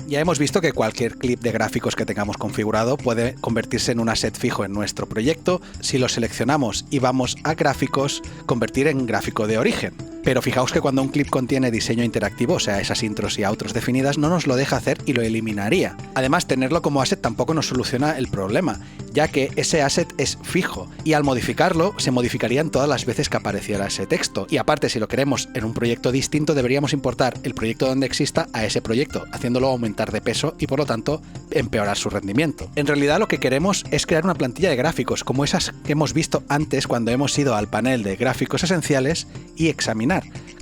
[SPEAKER 1] Ya hemos visto que cualquier clip de gráficos que tengamos configurado puede convertirse en un asset fijo en nuestro proyecto si lo seleccionamos y vamos a gráficos, convertir en gráfico de origen. Pero fijaos que cuando un clip contiene diseño interactivo, o sea, esas intros y outros definidas, no nos lo deja hacer y lo eliminaría. Además, tenerlo como asset tampoco nos soluciona el problema, ya que ese asset es fijo y al modificarlo se modificarían todas las veces que apareciera ese texto. Y aparte, si lo queremos en un proyecto distinto, deberíamos importar el proyecto donde exista a ese proyecto, haciéndolo aumentar de peso y por lo tanto empeorar su rendimiento. En realidad lo que queremos es crear una plantilla de gráficos, como esas que hemos visto antes cuando hemos ido al panel de gráficos esenciales y examinar.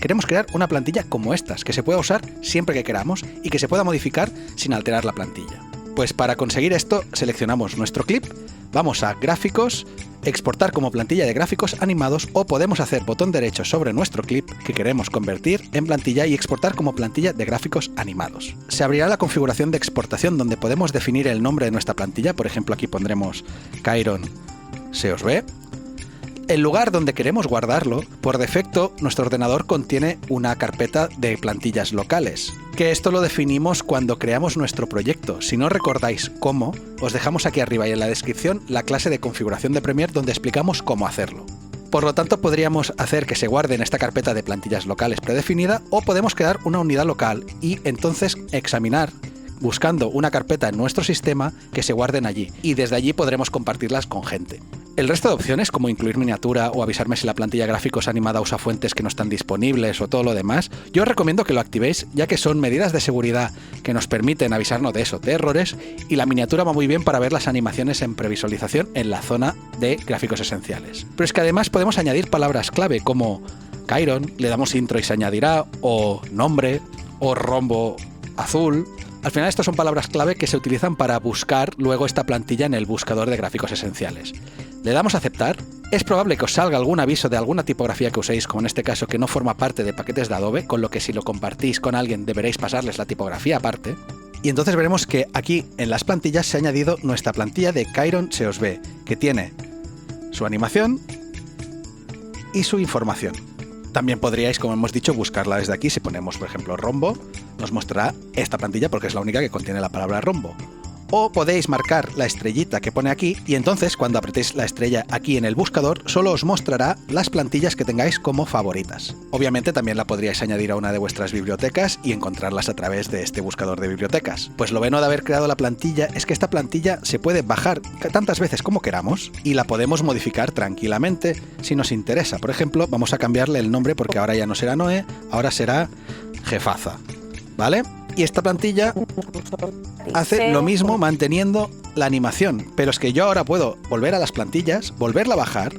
[SPEAKER 1] Queremos crear una plantilla como estas, que se pueda usar siempre que queramos y que se pueda modificar sin alterar la plantilla. Pues para conseguir esto, seleccionamos nuestro clip, vamos a gráficos, exportar como plantilla de gráficos animados o podemos hacer botón derecho sobre nuestro clip que queremos convertir en plantilla y exportar como plantilla de gráficos animados. Se abrirá la configuración de exportación donde podemos definir el nombre de nuestra plantilla, por ejemplo aquí pondremos Kairon se os ve. El lugar donde queremos guardarlo, por defecto, nuestro ordenador contiene una carpeta de plantillas locales, que esto lo definimos cuando creamos nuestro proyecto. Si no recordáis cómo, os dejamos aquí arriba y en la descripción la clase de configuración de Premiere donde explicamos cómo hacerlo. Por lo tanto, podríamos hacer que se guarde en esta carpeta de plantillas locales predefinida o podemos crear una unidad local y entonces examinar buscando una carpeta en nuestro sistema que se guarden allí y desde allí podremos compartirlas con gente. El resto de opciones, como incluir miniatura o avisarme si la plantilla gráficos animada usa fuentes que no están disponibles o todo lo demás, yo os recomiendo que lo activéis ya que son medidas de seguridad que nos permiten avisarnos de eso, de errores, y la miniatura va muy bien para ver las animaciones en previsualización en la zona de gráficos esenciales. Pero es que además podemos añadir palabras clave como Kairon, le damos intro y se añadirá, o nombre, o rombo azul. Al final estas son palabras clave que se utilizan para buscar luego esta plantilla en el buscador de gráficos esenciales. Le damos a aceptar. Es probable que os salga algún aviso de alguna tipografía que uséis, como en este caso que no forma parte de paquetes de Adobe, con lo que si lo compartís con alguien deberéis pasarles la tipografía aparte. Y entonces veremos que aquí en las plantillas se ha añadido nuestra plantilla de Kairon se os ve, que tiene su animación y su información. También podríais, como hemos dicho, buscarla desde aquí. Si ponemos, por ejemplo, rombo, nos mostrará esta plantilla porque es la única que contiene la palabra rombo. O podéis marcar la estrellita que pone aquí y entonces cuando apretéis la estrella aquí en el buscador solo os mostrará las plantillas que tengáis como favoritas. Obviamente también la podríais añadir a una de vuestras bibliotecas y encontrarlas a través de este buscador de bibliotecas. Pues lo bueno de haber creado la plantilla es que esta plantilla se puede bajar tantas veces como queramos y la podemos modificar tranquilamente si nos interesa. Por ejemplo, vamos a cambiarle el nombre porque ahora ya no será Noé, ahora será Jefaza, ¿vale? Y esta plantilla hace lo mismo manteniendo la animación, pero es que yo ahora puedo volver a las plantillas, volverla a bajar,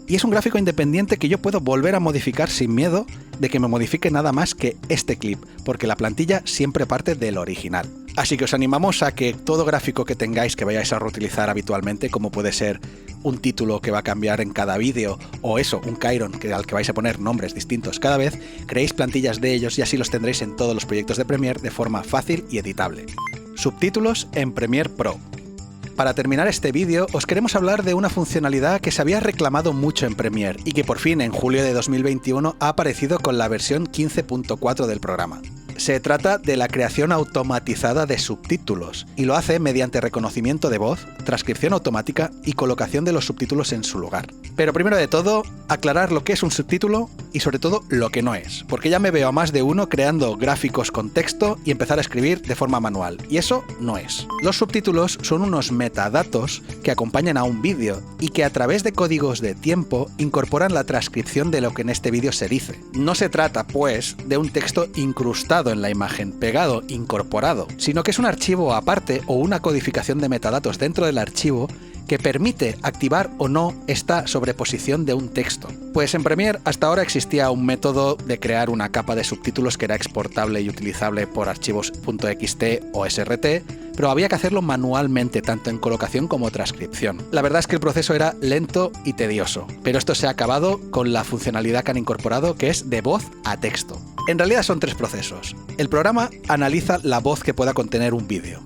[SPEAKER 1] y es un gráfico independiente que yo puedo volver a modificar sin miedo de que me modifique nada más que este clip, porque la plantilla siempre parte del original. Así que os animamos a que todo gráfico que tengáis que vayáis a reutilizar habitualmente, como puede ser un título que va a cambiar en cada vídeo, o eso, un Chiron al que vais a poner nombres distintos cada vez, creéis plantillas de ellos y así los tendréis en todos los proyectos de Premiere de forma fácil y editable. Subtítulos en Premiere Pro. Para terminar este vídeo, os queremos hablar de una funcionalidad que se había reclamado mucho en Premiere y que por fin en julio de 2021 ha aparecido con la versión 15.4 del programa. Se trata de la creación automatizada de subtítulos, y lo hace mediante reconocimiento de voz, transcripción automática y colocación de los subtítulos en su lugar. Pero primero de todo, aclarar lo que es un subtítulo y sobre todo lo que no es, porque ya me veo a más de uno creando gráficos con texto y empezar a escribir de forma manual, y eso no es. Los subtítulos son unos metadatos que acompañan a un vídeo y que a través de códigos de tiempo incorporan la transcripción de lo que en este vídeo se dice. No se trata, pues, de un texto incrustado en la imagen, pegado, incorporado, sino que es un archivo aparte o una codificación de metadatos dentro del archivo que permite activar o no esta sobreposición de un texto. Pues en Premiere hasta ahora existía un método de crear una capa de subtítulos que era exportable y utilizable por archivos .xt o srt, pero había que hacerlo manualmente tanto en colocación como transcripción. La verdad es que el proceso era lento y tedioso, pero esto se ha acabado con la funcionalidad que han incorporado, que es de voz a texto. En realidad son tres procesos. El programa analiza la voz que pueda contener un vídeo,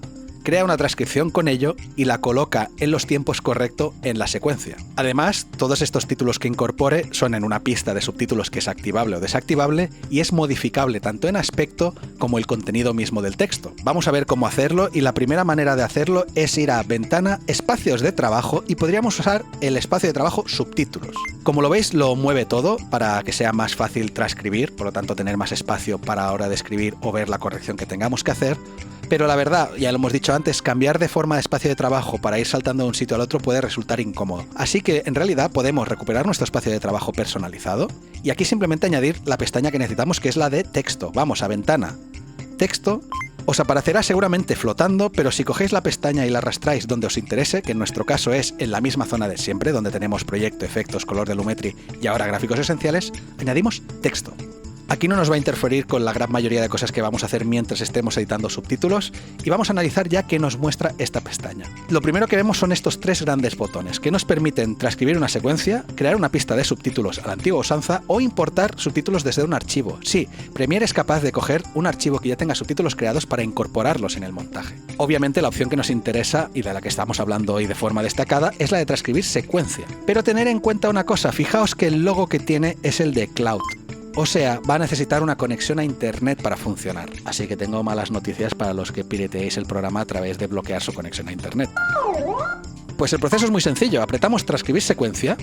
[SPEAKER 1] crea una transcripción con ello y la coloca en los tiempos correctos en la secuencia. Además, todos estos títulos que incorpore son en una pista de subtítulos que es activable o desactivable y es modificable tanto en aspecto como el contenido mismo del texto. Vamos a ver cómo hacerlo y la primera manera de hacerlo es ir a Ventana, Espacios de Trabajo y podríamos usar el espacio de trabajo Subtítulos. Como lo veis, lo mueve todo para que sea más fácil transcribir, por lo tanto tener más espacio para la hora de escribir o ver la corrección que tengamos que hacer. Pero la verdad, ya lo hemos dicho antes, cambiar de forma de espacio de trabajo para ir saltando de un sitio al otro puede resultar incómodo. Así que en realidad podemos recuperar nuestro espacio de trabajo personalizado y aquí simplemente añadir la pestaña que necesitamos, que es la de texto. Vamos a Ventana, Texto. Os aparecerá seguramente flotando, pero si cogéis la pestaña y la arrastráis donde os interese, que en nuestro caso es en la misma zona de siempre, donde tenemos proyecto, efectos, color de Lumetri y ahora gráficos esenciales, añadimos texto. Aquí no nos va a interferir con la gran mayoría de cosas que vamos a hacer mientras estemos editando subtítulos y vamos a analizar ya qué nos muestra esta pestaña. Lo primero que vemos son estos tres grandes botones que nos permiten transcribir una secuencia, crear una pista de subtítulos a la antigua usanza o importar subtítulos desde un archivo. Sí, Premiere es capaz de coger un archivo que ya tenga subtítulos creados para incorporarlos en el montaje. Obviamente la opción que nos interesa y de la que estamos hablando hoy de forma destacada es la de transcribir secuencia. Pero tener en cuenta una cosa, fijaos que el logo que tiene es el de Cloud. O sea, va a necesitar una conexión a internet para funcionar. Así que tengo malas noticias para los que pirateéis el programa a través de bloquear su conexión a internet. Pues el proceso es muy sencillo. Apretamos transcribir secuencia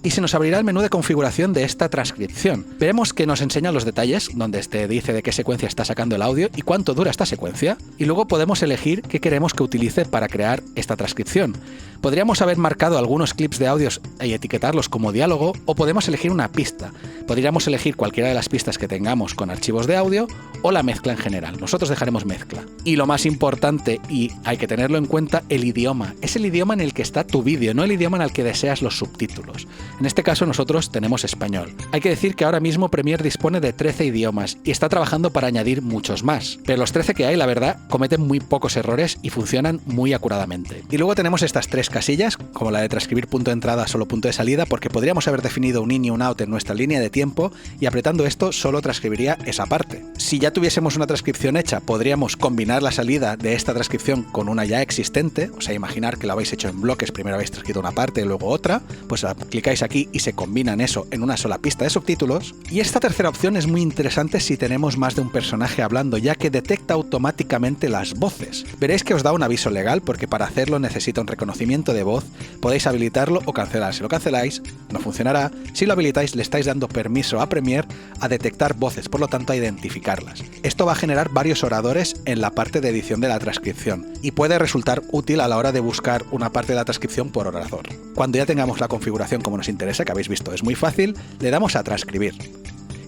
[SPEAKER 1] y se nos abrirá el menú de configuración de esta transcripción. Veremos que nos enseña los detalles, donde te dice de qué secuencia está sacando el audio y cuánto dura esta secuencia, y luego podemos elegir qué queremos que utilice para crear esta transcripción. Podríamos haber marcado algunos clips de audios y etiquetarlos como diálogo, o podemos elegir una pista. Podríamos elegir cualquiera de las pistas que tengamos con archivos de audio o la mezcla en general. Nosotros dejaremos mezcla. Y lo más importante, y hay que tenerlo en cuenta, el idioma. Es el idioma en el que está tu vídeo, no el idioma en el que deseas los subtítulos. En este caso nosotros tenemos español. Hay que decir que ahora mismo Premiere dispone de 13 idiomas y está trabajando para añadir muchos más. Pero los 13 que hay, la verdad, cometen muy pocos errores y funcionan muy acuradamente. Y luego tenemos estas tres casillas, como la de transcribir punto de entrada solo punto de salida, porque podríamos haber definido un in y un out en nuestra línea de tiempo y apretando esto solo transcribiría esa parte. Si ya tuviésemos una transcripción hecha, podríamos combinar la salida de esta transcripción con una ya existente, o sea, imaginar que lo habéis hecho en bloques, primero habéis transcrito una parte y luego otra, pues clicáis aquí y se combinan eso en una sola pista de subtítulos. Y esta tercera opción es muy interesante si tenemos más de un personaje hablando, ya que detecta automáticamente las voces. Veréis que os da un aviso legal porque para hacerlo necesita un reconocimiento de voz, podéis habilitarlo o cancelar. Si lo canceláis, no funcionará. Si lo habilitáis, le estáis dando permiso a Premiere a detectar voces, por lo tanto a identificarlas. Esto va a generar varios oradores en la parte de edición de la transcripción y puede resultar útil a la hora de buscar una parte de la transcripción por orador. Cuando ya tengamos la configuración como nos interesa, que habéis visto es muy fácil, le damos a transcribir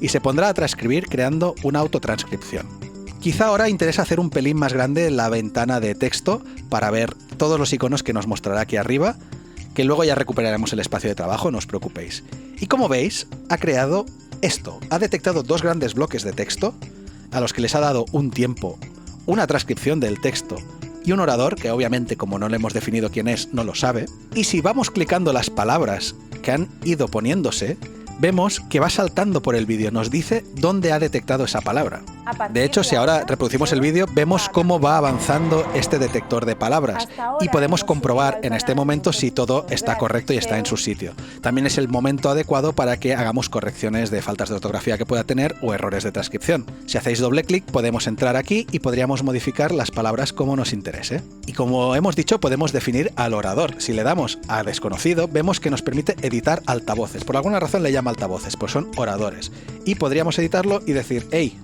[SPEAKER 1] y se pondrá a transcribir creando una autotranscripción. Quizá ahora interesa hacer un pelín más grande la ventana de texto para ver todos los iconos que nos mostrará aquí arriba, que luego ya recuperaremos el espacio de trabajo, no os preocupéis. Y como veis, ha creado Esto ha detectado dos grandes bloques de texto, a los que les ha dado un tiempo, una transcripción del texto y un orador, que obviamente como no le hemos definido quién es, no lo sabe. Y si vamos clicando las palabras que han ido poniéndose, vemos que va saltando por el vídeo, nos dice dónde ha detectado esa palabra. De hecho, si ahora reproducimos el vídeo, vemos cómo va avanzando este detector de palabras y podemos comprobar en este momento si todo está correcto y está en su sitio. También es el momento adecuado para que hagamos correcciones de faltas de ortografía que pueda tener o errores de transcripción. Si hacéis doble clic, podemos entrar aquí y podríamos modificar las palabras como nos interese. Y como hemos dicho, podemos definir al orador. Si le damos a desconocido, vemos que nos permite editar altavoces. Por alguna razón le llama altavoces, pues son oradores. Y podríamos editarlo y decir, hey,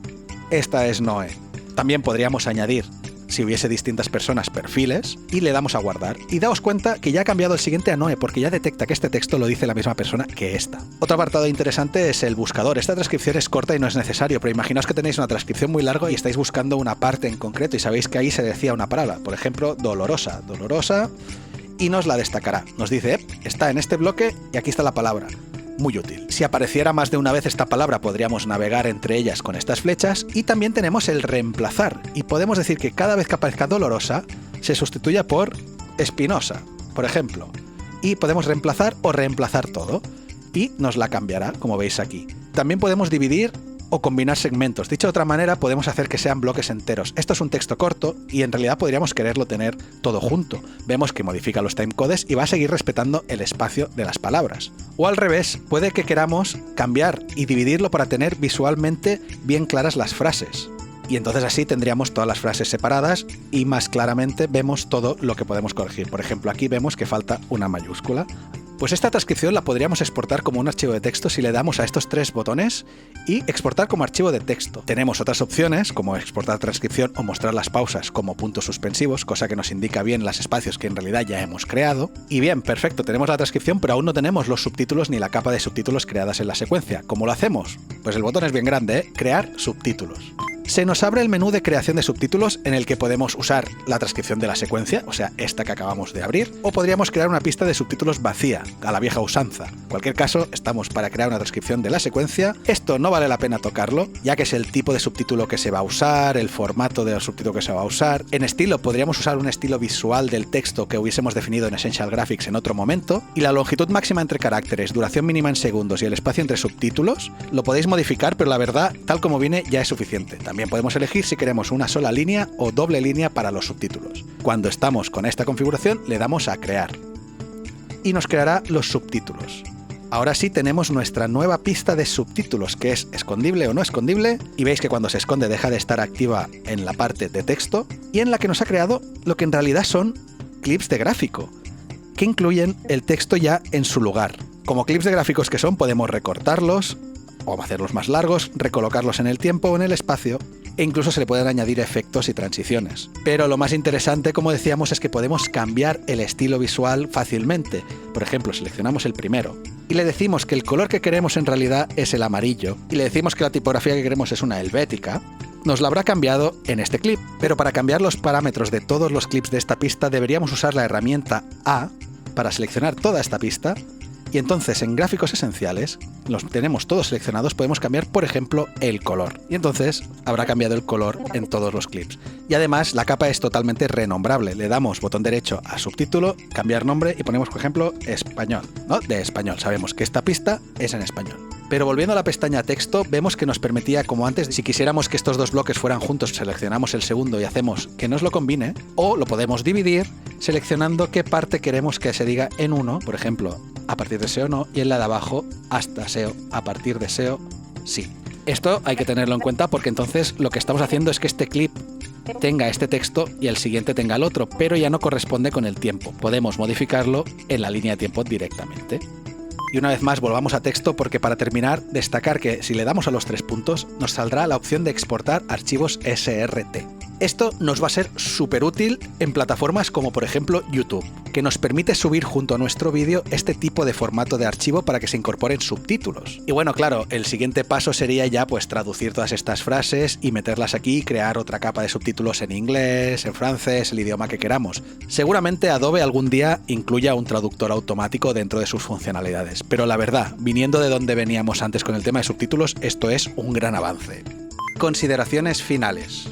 [SPEAKER 1] esta es Noé. También podríamos añadir, si hubiese distintas personas, perfiles, y le damos a guardar. Y daos cuenta que ya ha cambiado el siguiente a Noé, porque ya detecta que este texto lo dice la misma persona que esta. Otro apartado interesante es el buscador. Esta transcripción es corta y no es necesario, pero imaginaos que tenéis una transcripción muy larga y estáis buscando una parte en concreto y sabéis que ahí se decía una palabra. Por ejemplo, dolorosa, y nos la destacará. Nos dice, está en este bloque y aquí está la palabra. Muy útil. Si apareciera más de una vez esta palabra, podríamos navegar entre ellas con estas flechas, y también tenemos el reemplazar, y podemos decir que cada vez que aparezca dolorosa, se sustituya por espinosa, por ejemplo, y podemos reemplazar o reemplazar todo, y nos la cambiará, como veis aquí. También podemos dividir o combinar segmentos. Dicho de otra manera, podemos hacer que sean bloques enteros. Esto es un texto corto y en realidad podríamos quererlo tener todo junto. Vemos que modifica los timecodes y va a seguir respetando el espacio de las palabras. O al revés, puede que queramos cambiar y dividirlo para tener visualmente bien claras las frases. Y entonces así tendríamos todas las frases separadas y más claramente vemos todo lo que podemos corregir. Por ejemplo, aquí vemos que falta una mayúscula. Pues esta transcripción la podríamos exportar como un archivo de texto si le damos a estos tres botones y exportar como archivo de texto. Tenemos otras opciones como exportar transcripción o mostrar las pausas como puntos suspensivos, cosa que nos indica bien los espacios que en realidad ya hemos creado. Y bien, perfecto, tenemos la transcripción, pero aún no tenemos los subtítulos ni la capa de subtítulos creadas en la secuencia. ¿Cómo lo hacemos? Pues el botón es bien grande, ¿eh? Crear subtítulos. Se nos abre el menú de creación de subtítulos en el que podemos usar la transcripción de la secuencia, o sea, esta que acabamos de abrir, o podríamos crear una pista de subtítulos vacía, a la vieja usanza. En cualquier caso, estamos para crear una transcripción de la secuencia. Esto no vale la pena tocarlo, ya que es el tipo de subtítulo que se va a usar, el formato del subtítulo que se va a usar. En estilo, podríamos usar un estilo visual del texto que hubiésemos definido en Essential Graphics en otro momento, y la longitud máxima entre caracteres, duración mínima en segundos y el espacio entre subtítulos, lo podéis modificar, pero la verdad, tal como viene, ya es suficiente. También podemos elegir si queremos una sola línea o doble línea para los subtítulos. Cuando estamos con esta configuración, le damos a crear y nos creará los subtítulos. Ahora sí tenemos nuestra nueva pista de subtítulos, que es escondible o no escondible, y veis que cuando se esconde deja de estar activa en la parte de texto, y en la que nos ha creado lo que en realidad son clips de gráfico, que incluyen el texto ya en su lugar. Como clips de gráficos que son, podemos recortarlos, o hacerlos más largos, recolocarlos en el tiempo o en el espacio, e incluso se le pueden añadir efectos y transiciones. Pero lo más interesante, como decíamos, es que podemos cambiar el estilo visual fácilmente. Por ejemplo, seleccionamos el primero y le decimos que el color que queremos en realidad es el amarillo, y le decimos que la tipografía que queremos es una helvética, nos la habrá cambiado en este clip. Pero para cambiar los parámetros de todos los clips de esta pista deberíamos usar la herramienta A para seleccionar toda esta pista. Y entonces en gráficos esenciales, los tenemos todos seleccionados, podemos cambiar, por ejemplo, el color. Y entonces habrá cambiado el color en todos los clips. Y además la capa es totalmente renombrable. Le damos botón derecho a subtítulo, cambiar nombre y ponemos, por ejemplo, español, ¿no? De español. Sabemos que esta pista es en español. Pero volviendo a la pestaña texto, vemos que nos permitía, como antes, si quisiéramos que estos dos bloques fueran juntos, seleccionamos el segundo y hacemos que nos lo combine, o lo podemos dividir seleccionando qué parte queremos que se diga en uno, por ejemplo, a partir de SEO no, y en la de abajo hasta SEO, a partir de SEO sí. Esto hay que tenerlo en cuenta porque entonces lo que estamos haciendo es que este clip tenga este texto y el siguiente tenga el otro, pero ya no corresponde con el tiempo. Podemos modificarlo en la línea de tiempo directamente. Y una vez más volvamos a texto porque para terminar, destacar que si le damos a los 3 puntos nos saldrá la opción de exportar archivos SRT. Esto nos va a ser súper útil en plataformas como por ejemplo YouTube, que nos permite subir junto a nuestro vídeo este tipo de formato de archivo para que se incorporen subtítulos. Y bueno, claro, el siguiente paso sería ya pues traducir todas estas frases y meterlas aquí y crear otra capa de subtítulos en inglés, en francés, el idioma que queramos. Seguramente Adobe algún día incluya un traductor automático dentro de sus funcionalidades, pero la verdad, viniendo de donde veníamos antes con el tema de subtítulos, esto es un gran avance. Consideraciones finales.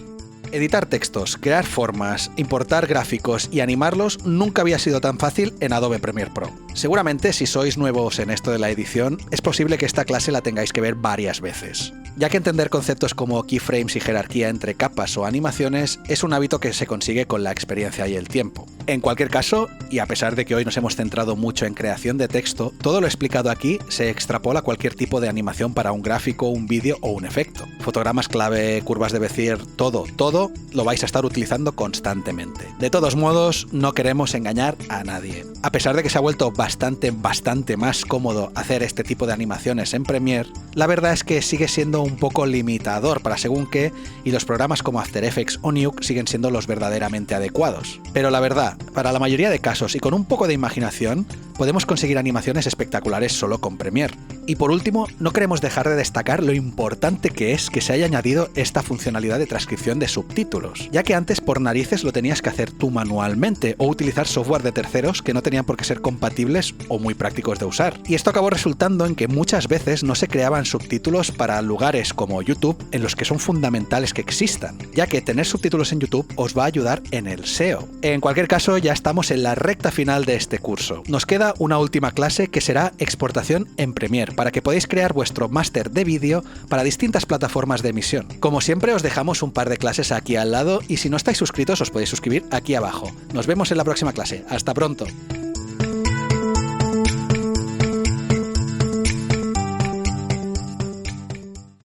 [SPEAKER 1] Editar textos, crear formas, importar gráficos y animarlos nunca había sido tan fácil en Adobe Premiere Pro. Seguramente si sois nuevos en esto de la edición, es posible que esta clase la tengáis que ver varias veces, ya que entender conceptos como keyframes y jerarquía entre capas o animaciones es un hábito que se consigue con la experiencia y el tiempo. En cualquier caso, y a pesar de que hoy nos hemos centrado mucho en creación de texto, todo lo explicado aquí se extrapola a cualquier tipo de animación para un gráfico, un vídeo o un efecto. Fotogramas clave, curvas de Bezier, todo lo vais a estar utilizando constantemente. De todos modos, no queremos engañar a nadie. A pesar de que se ha vuelto bastante más cómodo hacer este tipo de animaciones en Premiere, la verdad es que sigue siendo un poco limitador para según qué, y los programas como After Effects o Nuke siguen siendo los verdaderamente adecuados. Pero la verdad, para la mayoría de casos y con un poco de imaginación, podemos conseguir animaciones espectaculares solo con Premiere. Y por último, no queremos dejar de destacar lo importante que es que se haya añadido esta funcionalidad de transcripción de subtítulos, ya que antes por narices lo tenías que hacer tú manualmente o utilizar software de terceros que no tenían por qué ser compatibles o muy prácticos de usar. Y esto acabó resultando en que muchas veces no se creaban subtítulos para lugares como YouTube en los que son fundamentales que existan, ya que tener subtítulos en YouTube os va a ayudar en el SEO. En cualquier caso, ya estamos en la recta final de este curso. Nos queda una última clase que será exportación en Premiere, para que podáis crear vuestro máster de vídeo para distintas plataformas de emisión. Como siempre, os dejamos un par de clases aquí al lado y si no estáis suscritos os podéis suscribir aquí abajo. Nos vemos en la próxima clase. ¡Hasta pronto!